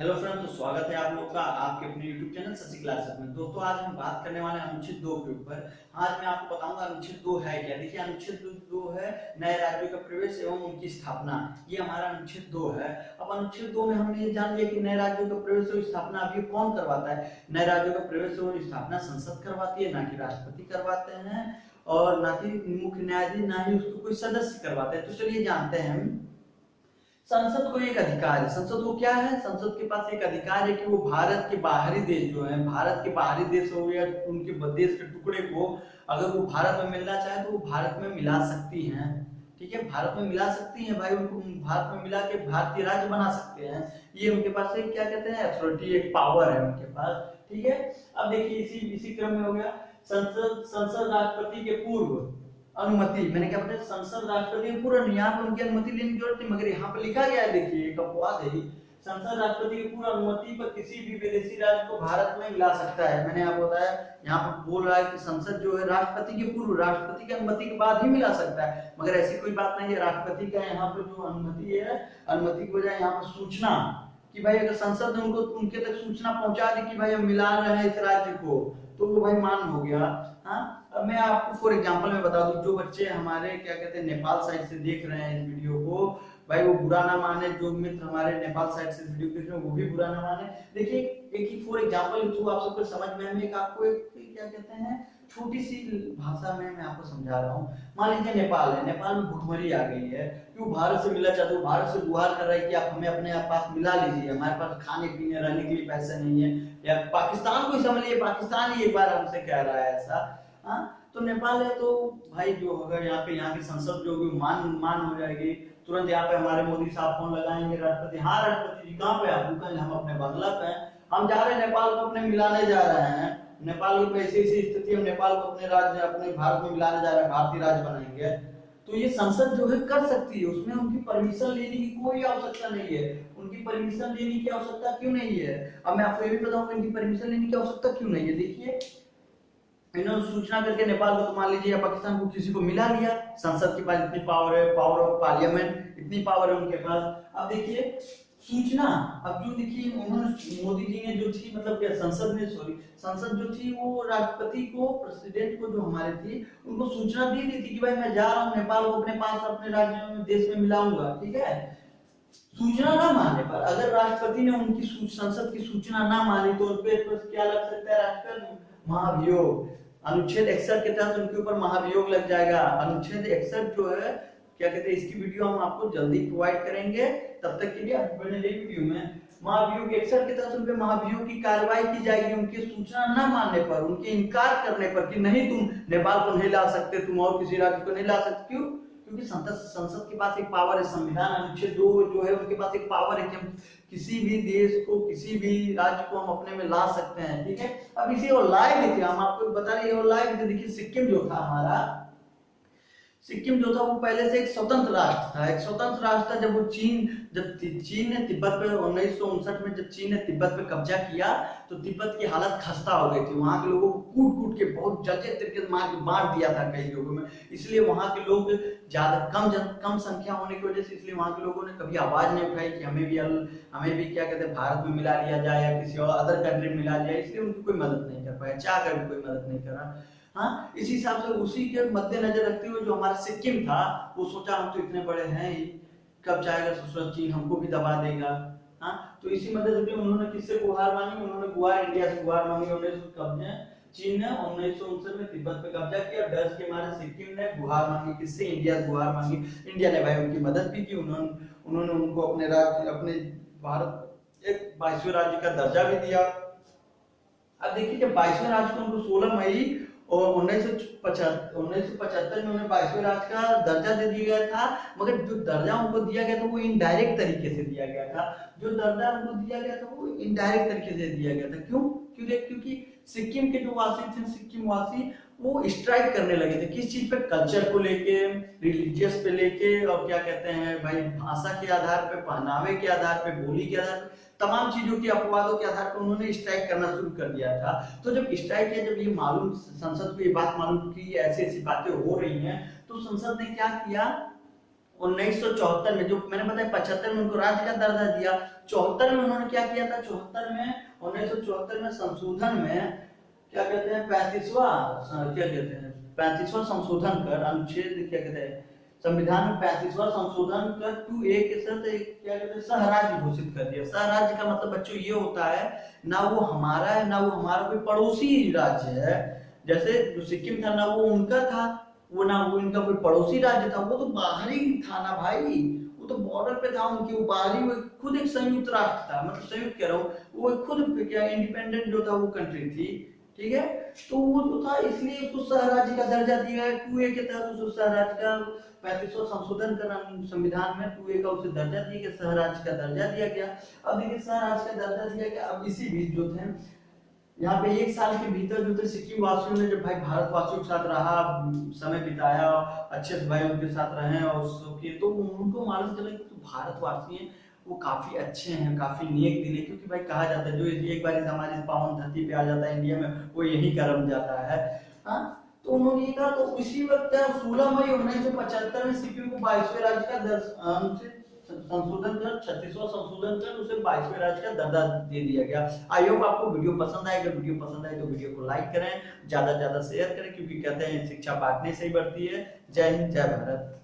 Hello friend, तो स्वागत है आप लोग का आपके अपने YouTube चैनल शशि क्लासेस में। दोस्तों, आज हम बात करने वाले हैं अनुच्छेद 2 के ऊपर। आज मैं आपको बताऊंगा अनुच्छेद 2 है क्या। देखिए, अनुच्छेद 2 है नए राज्यों का प्रवेश एवं उनकी स्थापना। ये हमारा अनुच्छेद 2 है। अब अनुच्छेद 2 में हमने ये जान लिया कि नए राज्यों का प्रवेश एवं स्थापना अभी कौन करवाता है। नए राज्यों का प्रवेश एवं स्थापना संसद करवाती है, ना कि राष्ट्रपति करवाते हैं, और ना कि मुख्य न्यायाधीश, ना ही उसको कोई सदस्य करवाते हैं। तो चलिए जानते हैं हम। संसद को एक अधिकार है। संसद को क्या है? संसद के पास एक अधिकार है कि वो भारत के बाहरी देश जो है, भारत के बाहरी देश हो या उनके देश के टुकड़े को अगर वो भारत में मिलना चाहे तो वो भारत में मिला सकती हैं। ठीक है, भारत में मिला सकती हैं भाई, उनको भारत में मिला के भारतीय राज्य बना सकते हैं। ये उनके पास एक क्या कहते हैं, अथॉरिटी, एक पावर है उनके पास। ठीक है, अब देखिए इसी इसी क्रम में हो गया संसद संसद राष्ट्रपति के पूर्व अनुमति। मैंने क्या बताया, संसद राष्ट्रपति पूर्ण, यहाँ पे उनकी अनुमति लेने की जरूरत नहीं, मगर यहाँ पे लिखा गया है, देखिए एक अपवाद है। संसद राष्ट्रपति की पूर्ण अनुमति पर किसी भी विदेशी राज्य को भारत में मिला सकता है। मैंने आपको बताया, यहाँ पे बोल रहा है कि संसद जो है राष्ट्रपति के पूर्व, राष्ट्रपति की अनुमति के बाद ही मिला सकता है, मगर ऐसी कोई बात नहीं है। राष्ट्रपति का यहाँ पे जो अनुमति है, अनुमति की बजाय यहाँ पे सूचना, कि भाई अगर संसद ने उनको उनके तक सूचना पहुंचा दी कि भाई हम मिला रहे हैं इस राज्य को, तो वो भाई मान हो गया। हाँ, अब मैं आपको फॉर एग्जांपल में बता दूं, जो बच्चे हमारे क्या कहते हैं नेपाल साइड से देख रहे हैं इस वीडियो को, भाई वो बुरा ना माने। जो मित्र हमारे नेपाल साइड से वीडियो देख रहे हैं वो भी बुरा ना माने। देखिए, एक ही फॉर एग्जांपल थ्रू आप सबको समझ में आए, एक आपको एक क्या कहते हैं छोटी सी भाषा में मैं आपको समझा रहा हूँ। मान लीजिए नेपाल है, नेपाल में भुखमरी आ गई है कि वो भारत से मिलना चाहते हो, भारत से गुहार कर रहा है कि आप हमें अपने पास मिला लीजिए, हमारे पास खाने पीने रहने के लिए पैसे नहीं है। या पाकिस्तान को ही समझ लीजिए, पाकिस्तान ही एक बार हमसे कह रहा है ऐसा। हाँ, तो नेपाल है तो भाई जो होगा यहाँ पे, यहाँ की संसद जो होगी मान मान हो जाएगी तुरंत। यहाँ पे हमारे मोदी साहब फोन लगाएंगे, राष्ट्रपति, हाँ राष्ट्रपति जी कहाँ पे आप? हम अपने बंगला पे हैं, हम जा रहे हैं नेपाल को अपने मिलाने जा रहे हैं। नेपाल की ऐसी ऐसी स्थिति, हम नेपाल को अपने राज्य, अपने भारत में मिलाने जा रहे हैं, भारतीय राज्य बनाएंगे। तो ये संसद जो है कर सकती है, उसमें उनकी परमिशन लेने की कोई आवश्यकता नहीं है। उनकी परमिशन लेने की आवश्यकता क्यों नहीं है? अब मैं आपको ये भी बताऊंगा इनकी परमिशन लेने की आवश्यकता क्यों नहीं है। देखिए, इन्होंने सूचना करके नेपाल को, तो मान लीजिए या पाकिस्तान को, किसी को मिला लिया। संसद के पास इतनी पावर है, पावर ऑफ पार्लियामेंट, इतनी पावर है उनके पास। अब देखिए सूचना, अब जो देखिए उन्होंने, मोदी जी ने जो थी, मतलब क्या संसद ने, सॉरी, संसद जो थी वो राष्ट्रपति को, प्रेसिडेंट को जो हमारे थी, उनको सूचना दी दी थी कि भाई मैं जा रहा हूँ नेपाल को अपने पास, अपने राज्य में, देश में मिलाऊंगा। ठीक है, सूचना ना मानने पर, अगर राष्ट्रपति ने उनकी संसद की सूचना ना मानी तो उन पर क्या लग सकता है? राष्ट्रपति महाभियोग। अनुच्छेद 61 के तहत उनके ऊपर महाभियोग लग जाएगा। अनुच्छेद 61 जो है क्या कहते हैं, इसकी वीडियो हम आपको जल्दी प्रोवाइड करेंगे। तब तक के लिए आप बने रहिए वीडियो में। महाभियोग 61 के तहत उन पे महाभियोग की कार्रवाई की जाएगी उनकी सूचना न मानने पर, उनके इनकार करने पर कि नहीं तुम नेपाल को नहीं ला सकते, तुम और किसी राज्य को नहीं ला सकते। क्यों? क्योंकि संसद के पास एक पावर है, संविधान अनुच्छेद 2 जो है उनके पास एक पावर है कि हम किसी भी देश को, किसी भी राज्य को हम अपने में ला सकते हैं। ठीक है, अब इसी और लाए भी थे, हम आपको बता रहे हैं, लाए भी थे। देखिए सिक्किम जो था हमारा, सिक्किम जो था वो पहले से एक स्वतंत्र राष्ट्र था, एक स्वतंत्र राष्ट्र था। जब चीन ने तिब्बत पे 1959 में जब चीन ने तिब्बत पे कब्जा किया तो तिब्बत की हालत खस्ता हो गई थी। वहां के लोगों को कूट कूट के बहुत जल्दी तरीके से मार दिया था कई लोगों में। इसलिए वहां के लोग ज्यादा कम संख्या होने की वजह से, इसलिए वहां के लोगों ने कभी आवाज नहीं उठाई कि हमें भी क्या कहते हैं भारत में मिला लिया जाए या किसी और अदर कंट्री में मिला जाए। इसलिए उनकी कोई मदद नहीं कर पाया, चाह कर भी कोई मदद नहीं करा। हाँ, इसी हिसाब से उसी के मद्देनजर रखते हुए जो हमारा सिक्किम था वो सोचा हम तो इतने बड़े हैं ही, कब चाहेगा ससुर चीन हमको भी दबा देगा। हाँ, तो इसी मदद से उन्होंने किससे गुहार मांगी? उन्होंने गुहार इंडिया से गुहार मांगी। चीन ने 1959 में तिब्बत पे कब्जा किया, डच के मारे सिक्किम ने गुहार मांगी। किससे? इंडिया से गुहार मांगी। इंडिया ने भाई उनकी मदद भी की, उन्होंने उनको अपने राज्य, अपने भारत एक 22वें राज्य का दर्जा भी दिया। अब देखिए, जब 22वें राज्य को उनको 16 मई और 1975 में उन्हें 22वें राज्य का दर्जा दे दिया गया था, मगर जो दर्जा उनको दिया गया था वो इनडायरेक्ट तरीके से दिया गया था। जो दर्जा उनको दिया गया था वो इनडायरेक्ट तरीके से दिया गया था। क्योंकि सिक्किम के जो वासी थे, सिक्किम वासी, वो स्ट्राइक करने लगे थे। किस चीज पे? कल्चर को लेके, रिलीजियस पे लेके, और क्या कहते हैं भाई, भाषा के आधार पे, पहनावे के आधार पे, बोली के आधार पे, तमाम चीजों के अपवादों के आधार पर उन्होंने स्ट्राइक करना शुरू कर दिया था। तो जब स्ट्राइक किया, जब ये मालूम, संसद को ये बात मालूम की ऐसी ऐसी बातें हो रही हैं, तो संसद ने क्या किया, 1974 में, जो मैंने बताया 75 में उनको राज्य का दर्जा दिया, 74 में उन्होंने क्या किया था, 1974 में संशोधन में क्या कहते हैं 35वां संशोधन कर अनुच्छेद क्या कहते हैं संविधान में 35वां संशोधन कर 2A के साथ क्या कहते हैं सहराज्य घोषित कर दिया। सहराज्य का मतलब बच्चों ये होता है ना वो हमारा है ना वो हमारा कोई पड़ोसी राज्य है। जैसे जो सिक्किम था ना वो उनका था, वो ना वो इनका कोई पड़ोसी राज्य था, वो तो बाहरी था ना भाई, वो तो बॉर्डर पे था उनकी, वो बाहरी, वो खुद एक संयुक्त राष्ट्र था, मतलब संयुक्त कह रहा हूँ, वो खुद क्या इंडिपेंडेंट जो था वो कंट्री थी, ठीक है। तो वो जो था इसलिए उसको सहराज्य का दर्जा दिया है, 2A के तहत उसको सहराज्य का 35वां संशोधन कर संविधान में 2A का उसे दर्जा दिया गया, सहराज्य का दर्जा दिया गया। अब देखिए सहराज्य का दर्जा दिया गया, अब इसी बीच जो थे यहाँ पे 1 साल के भीतर जो थे सिक्किम वासियों ने जब भाई भारत वासियों के साथ रहा, समय बिताया, अच्छे से भाई उनके साथ रहे और सुखी, तो उनको मालूम चला कि तो भारतवासी हैं वो काफी अच्छे हैं, काफी नेक दिल है, क्योंकि भाई कहा जाता है जो एक बार इस हमारी पावन धरती पे आ जाता है इंडिया में वो यही कर्म जाता है। हाँ, तो उन्होंने ये कहा, तो उसी वक्त 16 मई 1975 में सिक्किम को 22वें राज्य का संशोधन कर 36वां संशोधन कर उसे 22वें राज्य का दर्जा दे दिया गया। आई होप आपको वीडियो पसंद आए, अगर वीडियो पसंद आए तो वीडियो को लाइक करें, ज्यादा से ज्यादा शेयर करें, क्योंकि कहते हैं शिक्षा बांटने से ही बढ़ती है। जय हिंद, जय भारत।